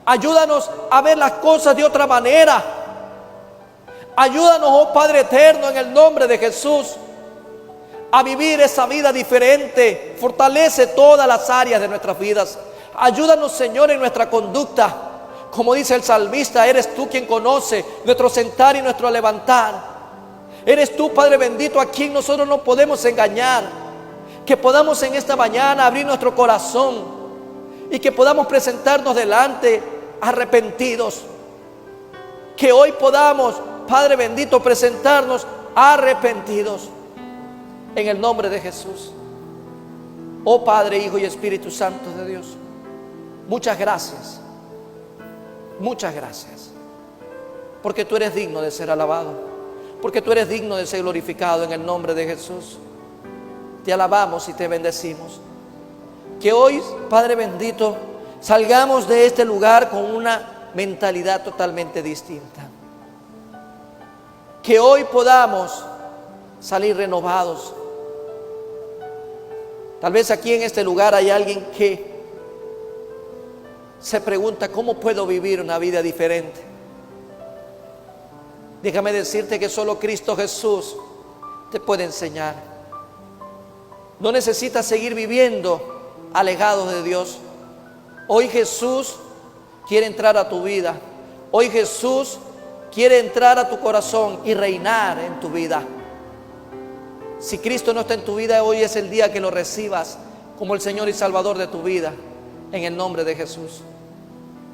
Ayúdanos a ver las cosas de otra manera. Ayúdanos, oh Padre eterno, en el nombre de Jesús, a vivir esa vida diferente. Fortalece todas las áreas de nuestras vidas. Ayúdanos, Señor, en nuestra conducta. Como dice el salmista, eres tú quien conoce nuestro sentar y nuestro levantar. Eres tú, Padre bendito, a quien nosotros no podemos engañar. Que podamos en esta mañana abrir nuestro corazón y que podamos presentarnos delante arrepentidos. Que hoy podamos, Padre bendito, presentarnos arrepentidos en el nombre de Jesús. Oh Padre, Hijo y Espíritu Santo de Dios, muchas gracias. muchas gracias, porque tú eres digno de ser alabado, porque tú eres digno de ser glorificado en el nombre de Jesús. Te alabamos y te bendecimos. Que hoy, Padre bendito, salgamos de este lugar con una mentalidad totalmente distinta. Que hoy podamos salir renovados. Tal vez aquí en este lugar hay alguien que se pregunta: ¿cómo puedo vivir una vida diferente? Déjame decirte que solo Cristo Jesús te puede enseñar. No necesitas seguir viviendo alejado de Dios. Hoy Jesús quiere entrar a tu vida. Hoy Jesús quiere entrar a tu corazón y reinar en tu vida. Si Cristo no está en tu vida, hoy es el día que lo recibas como el Señor y Salvador de tu vida, en el nombre de Jesús.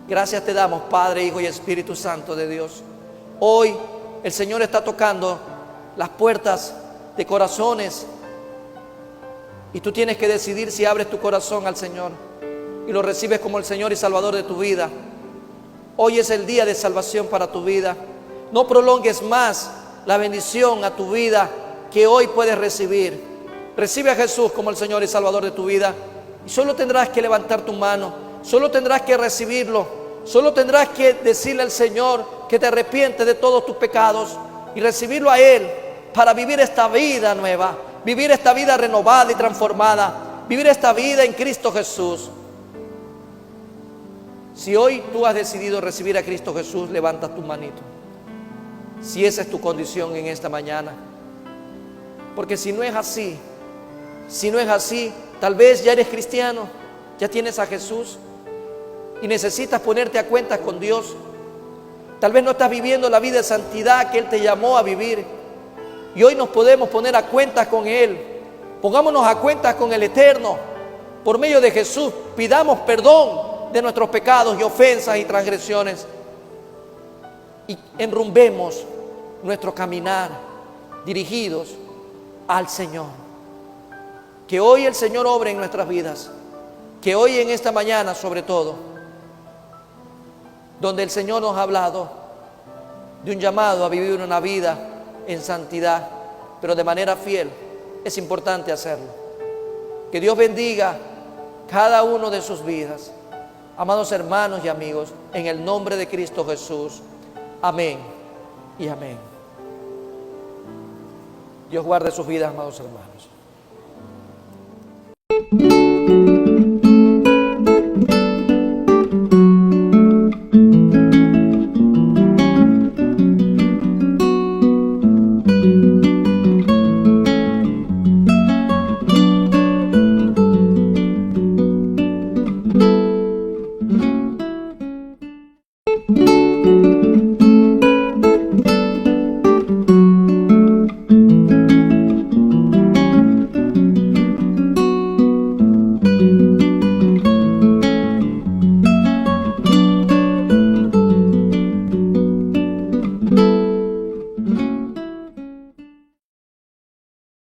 Gracias te damos, Padre, Hijo y Espíritu Santo de Dios. Hoy el Señor está tocando las puertas de corazones y tú tienes que decidir si abres tu corazón al Señor y lo recibes como el Señor y Salvador de tu vida. Hoy es el día de salvación para tu vida. No prolongues más la bendición a tu vida que hoy puedes recibir. Recibe a Jesús como el Señor y Salvador de tu vida y solo tendrás que levantar tu mano, solo tendrás que recibirlo, solo tendrás que decirle al Señor que te arrepientes de todos tus pecados y recibirlo a Él para vivir esta vida nueva, vivir esta vida renovada y transformada, vivir esta vida en Cristo Jesús. Si hoy tú has decidido recibir a Cristo Jesús, levanta tu manito. Si esa es tu condición en esta mañana. Porque si no es así, tal vez ya eres cristiano, ya tienes a Jesús y necesitas ponerte a cuentas con Dios. Tal vez no estás viviendo la vida de santidad que Él te llamó a vivir. Y hoy nos podemos poner a cuentas con Él. Pongámonos a cuentas con el Eterno. Por medio de Jesús, pidamos perdón de nuestros pecados y ofensas y transgresiones. Y enrumbemos nuestro caminar dirigidos al Señor. Que hoy el Señor obre en nuestras vidas. Que hoy en esta mañana, sobre todo, donde el Señor nos ha hablado de un llamado a vivir una vida en santidad, pero de manera fiel, es importante hacerlo. Que Dios bendiga cada uno de sus vidas. Amados hermanos y amigos, en el nombre de Cristo Jesús. Amén y amén. Dios guarde sus vidas, amados hermanos.